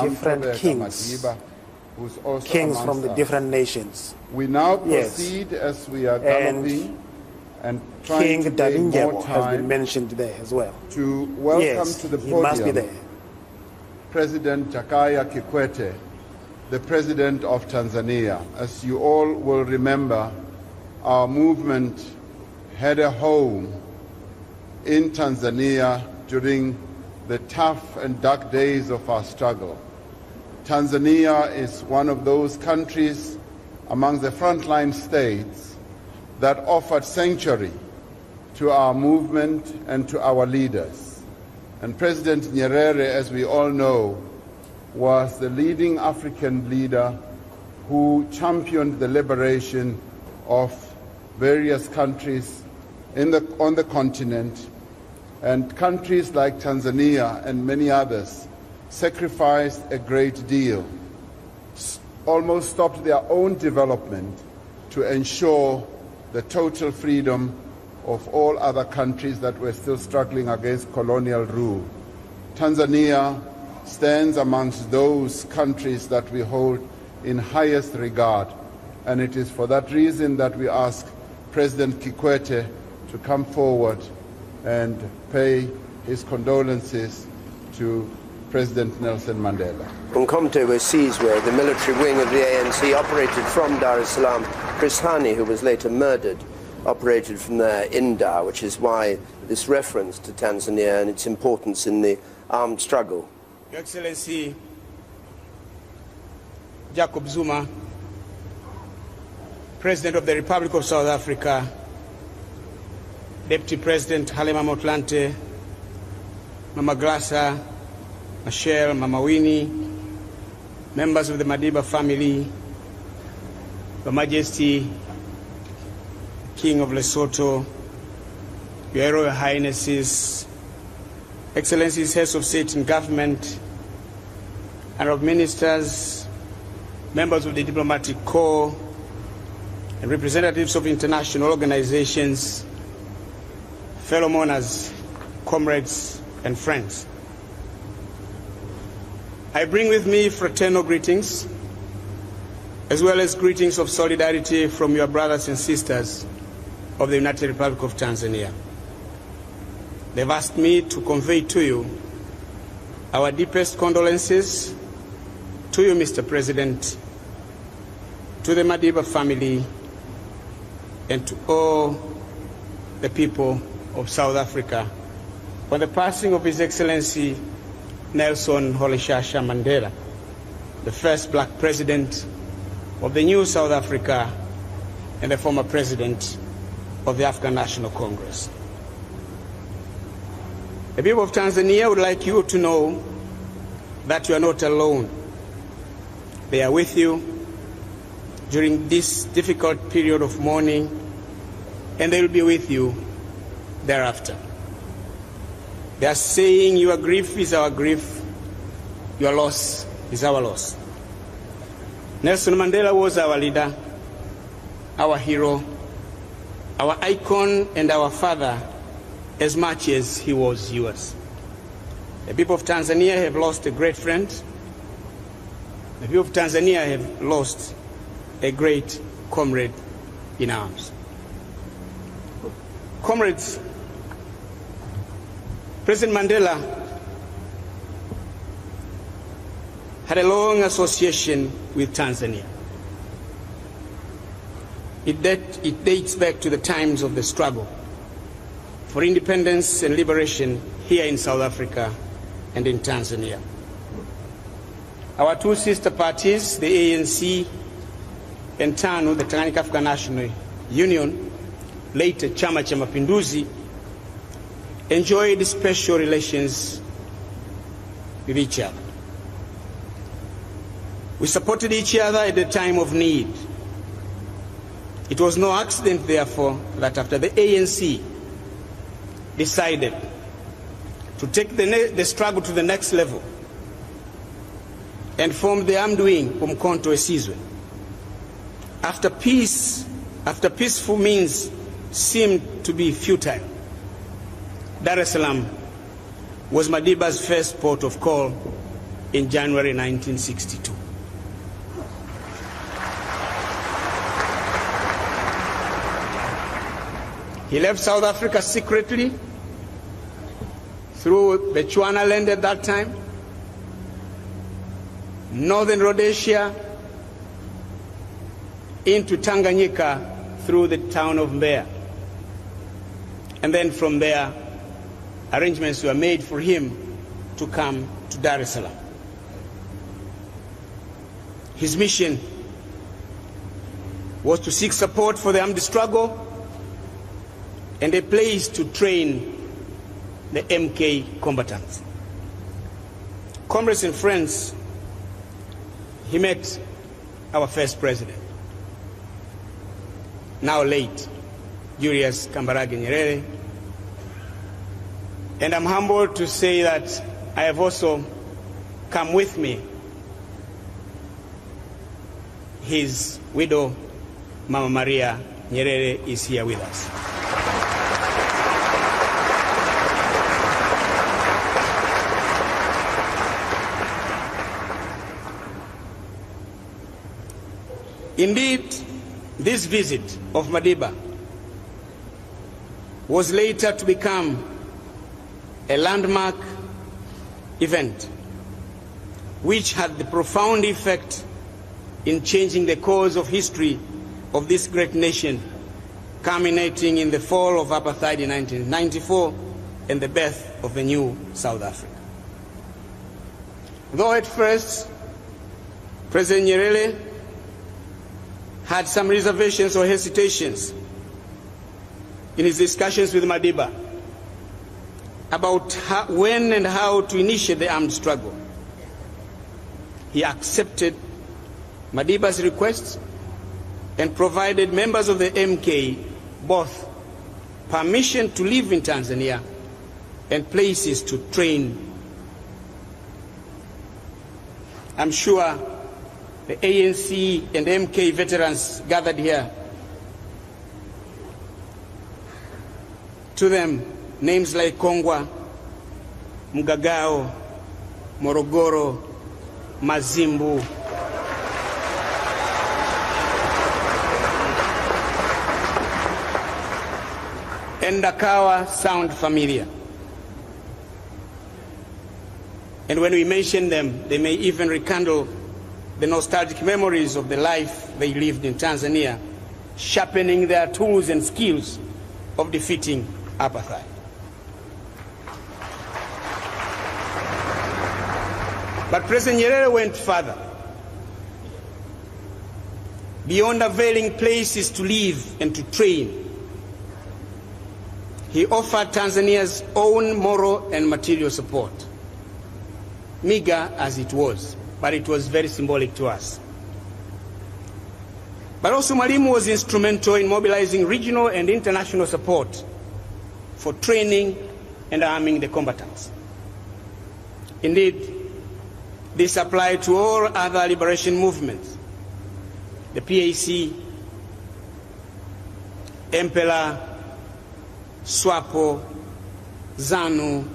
different kings, who's also kings from the different nations. We now proceed as we are galloping and trying to gain more time has been mentioned today as well. To welcome to the podium, he must be there. President Jakaya Kitwete, the President of Tanzania. As you all will remember, our movement had a home in Tanzania during the tough and dark days of our struggle. Tanzania is one of those countries among the frontline states that offered sanctuary to our movement and to our leaders. And President Nyerere, as we all know, was the leading African leader who championed the liberation of various countries on the continent, and countries like Tanzania and many others sacrificed a great deal, almost stopped their own development to ensure the total freedom of all other countries that were still struggling against colonial rule. Tanzania stands amongst those countries that we hold in highest regard, and it is for that reason that we ask President Kikwete to come forward and pay his condolences to President Nelson Mandela. Umkhonto was seized where the military wing of the ANC operated from Dar es Salaam. Chris Hani, who was later murdered, operated from there in Dar, which is why this reference to Tanzania and its importance in the armed struggle. Your Excellency Jacob Zuma, President of the Republic of South Africa, Deputy President Halima Motlanthe, Mama Glasa, Michelle, Mama Winnie, members of the Madiba family, Your Majesty, King of Lesotho, Your Royal Highnesses, Excellencies, Heads of State and Government, and of Ministers, members of the Diplomatic Corps, and representatives of international organizations, fellow mourners, comrades, and friends. I bring with me fraternal greetings, as well as greetings of solidarity from your brothers and sisters of the United Republic of Tanzania. They've asked me to convey to you our deepest condolences to you, Mr. President, to the Madiba family, and to all the people of South Africa on the passing of His Excellency Nelson Rolihlahla Mandela, the first black president of the new South Africa and the former president of the African National Congress. The people of Tanzania would like you to know that you are not alone. They are with you during this difficult period of mourning, and they will be with you thereafter. They are saying your grief is our grief, your loss is our loss. Nelson Mandela was our leader, our hero, our icon, and our father, as much as he was yours. The people of Tanzania have lost a great friend. The people of Tanzania have lost a great comrade in arms. Comrades, President Mandela had a long association with Tanzania. It dates back to the times of the struggle for independence and liberation here in South Africa and in Tanzania. Our two sister parties, the ANC and TANU, the Tanganyika African National Union, later Chama cha Mapinduzi, enjoyed special relations with each other. We supported each other at the time of need. It was no accident, therefore, that after the ANC decided to take the struggle to the next level and formed the armed wing, Umkhonto Esizwe, after peaceful means seemed to be futile, Dar es Salaam was Madiba's first port of call in January 1962. He left South Africa secretly through Bechuanaland at that time, northern Rhodesia, into Tanganyika through the town of Mbeya. And then from there, arrangements were made for him to come to Dar es Salaam. His mission was to seek support for the armed struggle and a place to train the MK combatants. Comrades and friends, he met our first president, now late, Julius Kambarage Nyerere. And I'm humbled to say that I have also come with me his widow, Mama Maria Nyerere, is here with us. Indeed, this visit of Madiba was later to become a landmark event which had the profound effect in changing the course of history of this great nation, culminating in the fall of apartheid in 1994 and the birth of a new South Africa. Though at first President Nyerere had some reservations or hesitations in his discussions with Madiba about when and how to initiate the armed struggle, he accepted Madiba's request and provided members of the MK both permission to live in Tanzania and places to train. I'm sure the ANC and MK veterans gathered here, to them names like Kongwa, Mgagao, Morogoro, Mazimbu, and Ndakawa sound familiar. And when we mention them, they may even rekindle the nostalgic memories of the life they lived in Tanzania, sharpening their tools and skills of defeating apartheid. But President Nyerere went further. Beyond availing places to live and to train, he offered Tanzania's own moral and material support, meager as it was, but it was very symbolic to us. But also Mwalimu was instrumental in mobilizing regional and international support for training and arming the combatants. Indeed, this applied to all other liberation movements, the PAC, MPLA, SWAPO, ZANU,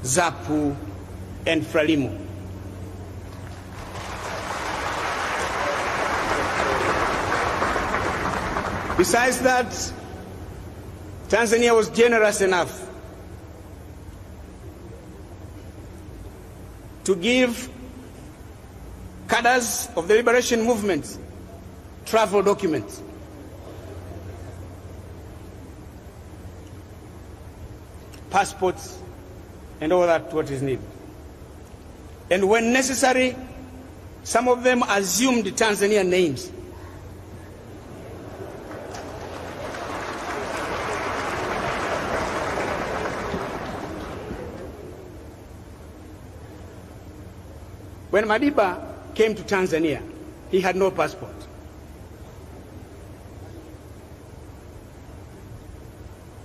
ZAPU, and FRELIMO. Besides that, Tanzania was generous enough to give cadres of the liberation movement travel documents. Passports and all that what is needed. And when necessary, some of them assumed Tanzanian names. When Madiba came to Tanzania, he had no passport.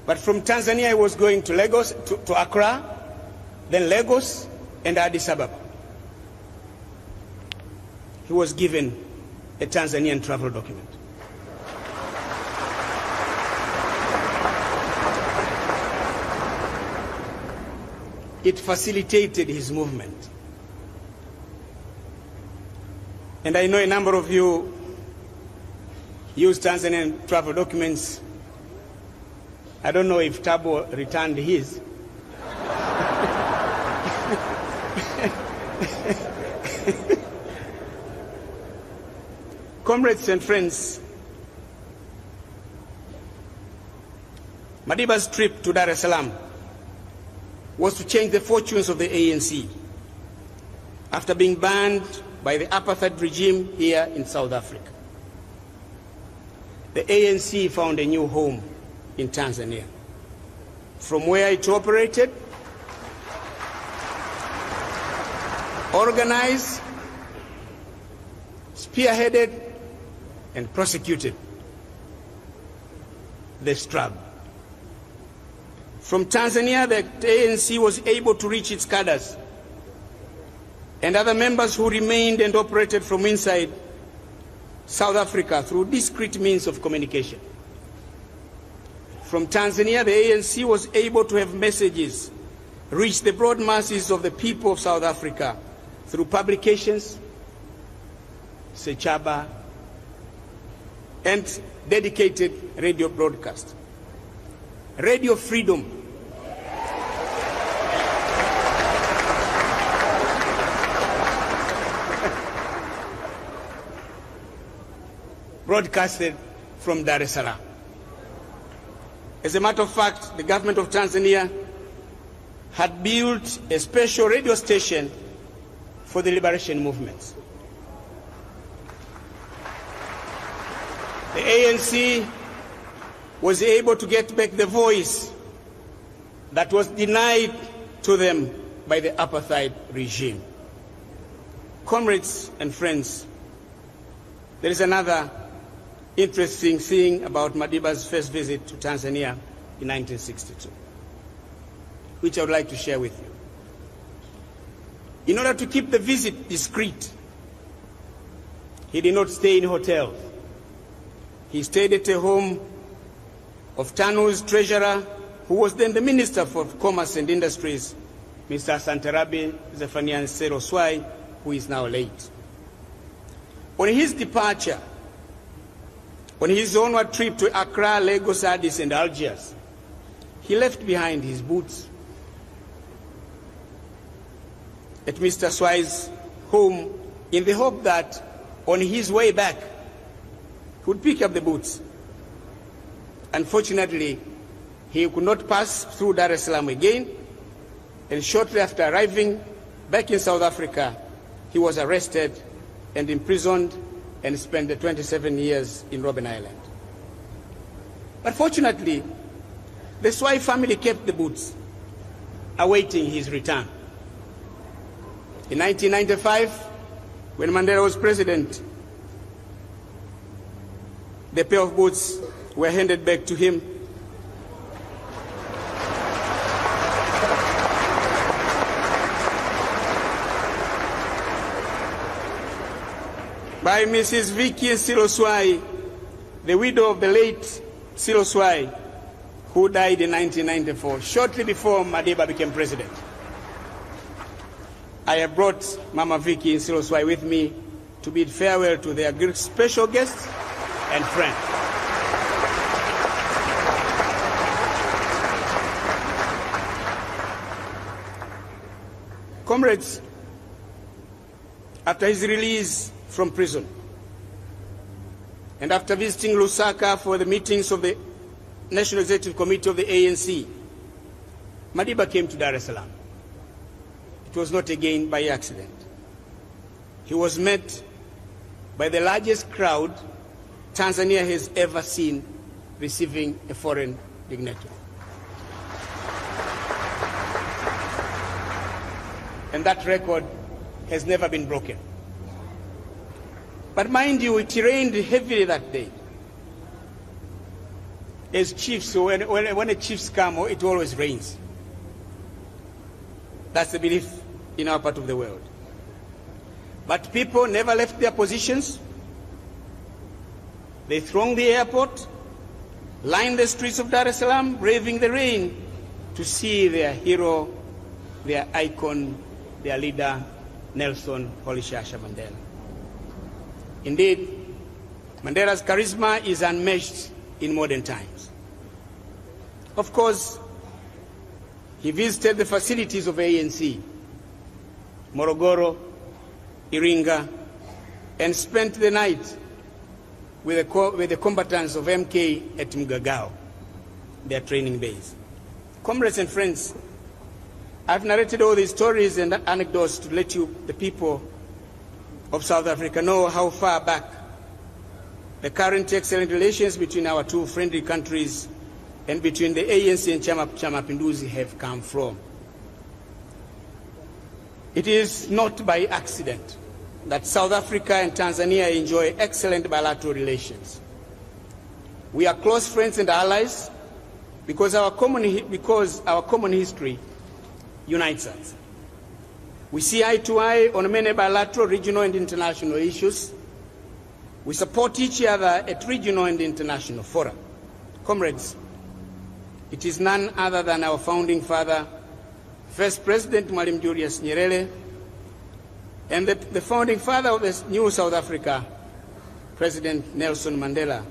But from Tanzania, he was going to Lagos, to Accra, then Lagos, and Addis Ababa. He was given a Tanzanian travel document. It facilitated his movement. And I know a number of you use Tanzanian travel documents. I don't know if Tabo returned his. Comrades and friends, Madiba's trip to Dar es Salaam was to change the fortunes of the ANC after being banned by the apartheid regime here in South Africa. The ANC found a new home in Tanzania, from where it operated, organized, spearheaded, and prosecuted the struggle. From Tanzania, the ANC was able to reach its cadres and other members who remained and operated from inside South Africa through discrete means of communication. From Tanzania, the ANC was able to have messages reach the broad masses of the people of South Africa through publications, Sechaba, and dedicated radio broadcast. Radio freedom broadcasted from Dar es Salaam. As a matter of fact, the government of Tanzania had built a special radio station for the liberation movements. The ANC was able to get back the voice that was denied to them by the apartheid regime. Comrades and friends, there is another interesting thing about Madiba's first visit to Tanzania in 1962, which I would like to share with you. In order to keep the visit discreet, he did not stay in hotels. He stayed at a home of TANU's treasurer, who was then the Minister for Commerce and Industries, Mr. Santarabi Zephaniah Seroswai, who is now late. On his departure, on his onward trip to Accra, Lagos, Addis, and Algiers, he left behind his boots at Mr. Swai's home in the hope that on his way back, he would pick up the boots. Unfortunately, he could not pass through Dar es Salaam again, and shortly after arriving back in South Africa, he was arrested and imprisoned and spent the 27 years in Robben Island. But fortunately, the Swai family kept the boots, awaiting his return. In 1995, when Mandela was president, the pair of boots were handed back to him. By Mrs. Vicky Siloswai, the widow of the late Siloswai, who died in 1994, shortly before Madiba became president. I have brought Mama Vicky Siloswai with me to bid farewell to their special guests and friends. Comrades, after his release from prison, and after visiting Lusaka for the meetings of the National Executive Committee of the ANC, Madiba came to Dar es Salaam. It was not again by accident. He was met by the largest crowd Tanzania has ever seen receiving a foreign dignitary. And that record has never been broken. But mind you, it rained heavily that day. As chiefs, so when a chiefs come, it always rains. That's the belief in our part of the world. But people never left their positions. They thronged the airport, lined the streets of Dar es Salaam, braving the rain to see their hero, their icon, their leader, Nelson Rolihlahla Mandela. Indeed, Mandela's charisma is unmatched in modern times. Of course, he visited the facilities of ANC, Morogoro, Iringa, and spent the night with the combatants of MK at Mgagao, their training base. Comrades and friends, I've narrated all these stories and anecdotes to let you, the people of South Africa, know how far back the current excellent relations between our two friendly countries and between the ANC and Chama Mapinduzi have come from. It is not by accident that South Africa and Tanzania enjoy excellent bilateral relations. We are close friends and allies because our common history unites us. We see eye to eye on many bilateral, regional and international issues. We support each other at regional and international fora. Comrades, it is none other than our founding father, First President Mwalimu Julius Nyerere, and the founding father of the new South Africa, President Nelson Mandela,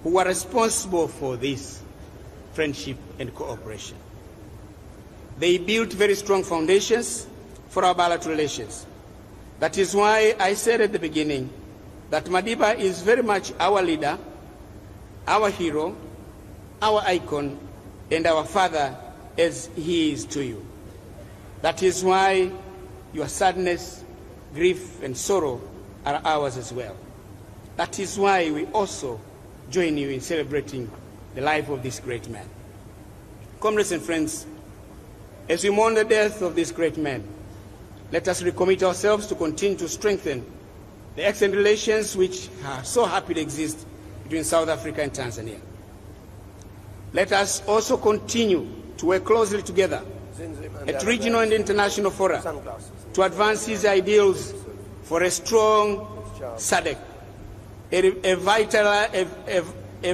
who were responsible for this friendship and cooperation. They built very strong foundations for our bilateral relations. That is why I said at the beginning that Madiba is very much our leader, our hero, our icon, and our father as he is to you. That is why your sadness, grief, and sorrow are ours as well. That is why we also join you in celebrating the life of this great man. Comrades and friends, as we mourn the death of this great man, let us recommit ourselves to continue to strengthen the excellent relations which are so happy to exist between South Africa and Tanzania. Let us also continue to work closely together at regional and international fora to advance his ideals for a strong SADC, a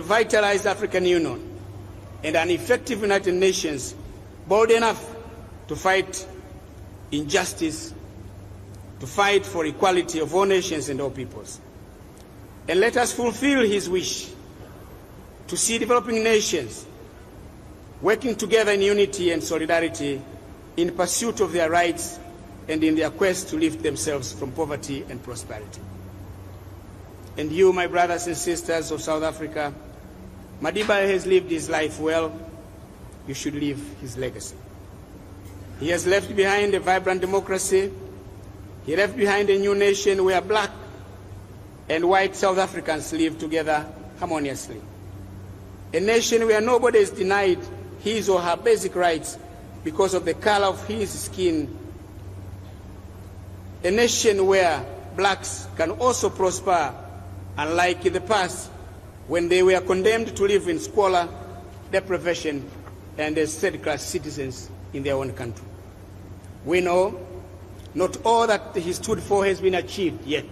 vitalized African Union, and an effective United Nations bold enough to fight injustice, to fight for equality of all nations and all peoples. And let us fulfill his wish to see developing nations working together in unity and solidarity in pursuit of their rights and in their quest to lift themselves from poverty and prosperity. And you, my brothers and sisters of South Africa, Madiba has lived his life well. You should live his legacy. He has left behind a vibrant democracy. He left behind a new nation where black and white South Africans live together harmoniously. A nation where nobody is denied his or her basic rights because of the color of his skin. A nation where blacks can also prosper, unlike in the past when they were condemned to live in squalor, deprivation, and as third-class citizens in their own country. We know not all that he stood for has been achieved yet.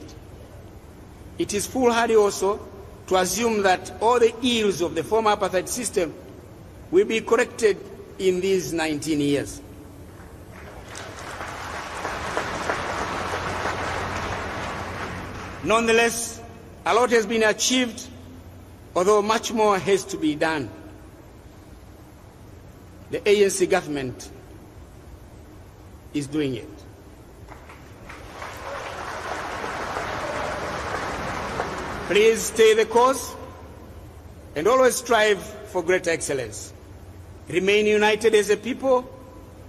It is foolhardy also to assume that all the ills of the former apartheid system will be corrected in these 19 years. Nonetheless, a lot has been achieved, although much more has to be done. The ANC government is doing it. Please stay the course and always strive for greater excellence. Remain united as a people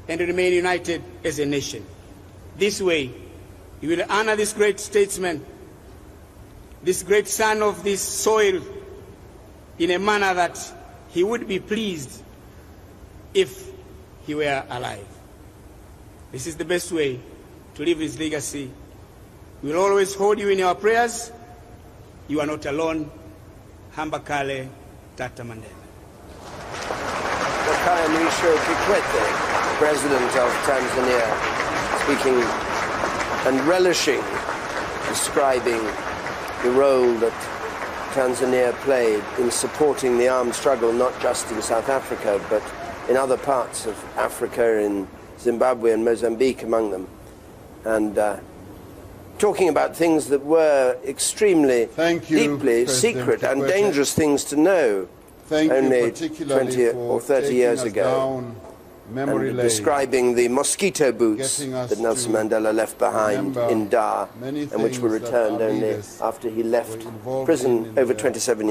and remain united as a nation. This way, you will honor this great statesman, this great son of this soil, in a manner that he would be pleased if he were alive. This is the best way to live his legacy. We will always hold you in our prayers. You are not alone. Hambakale Tata Mandela. Jakaya Kitwete, President of Tanzania, speaking and relishing, describing the role that Tanzania played in supporting the armed struggle, not just in South Africa, but in other parts of Africa, in Zimbabwe and Mozambique among them. And talking about things that were extremely Thank you, deeply President secret and Kikwete. dangerous things to know Thank only you particularly 20 for or 30 taking years us ago, down memory and lane, describing the mosquito boots getting us that Nelson to Mandela left behind remember in Dar, many and which were things that our returned only leaders after he were left involved prison in over their 27 years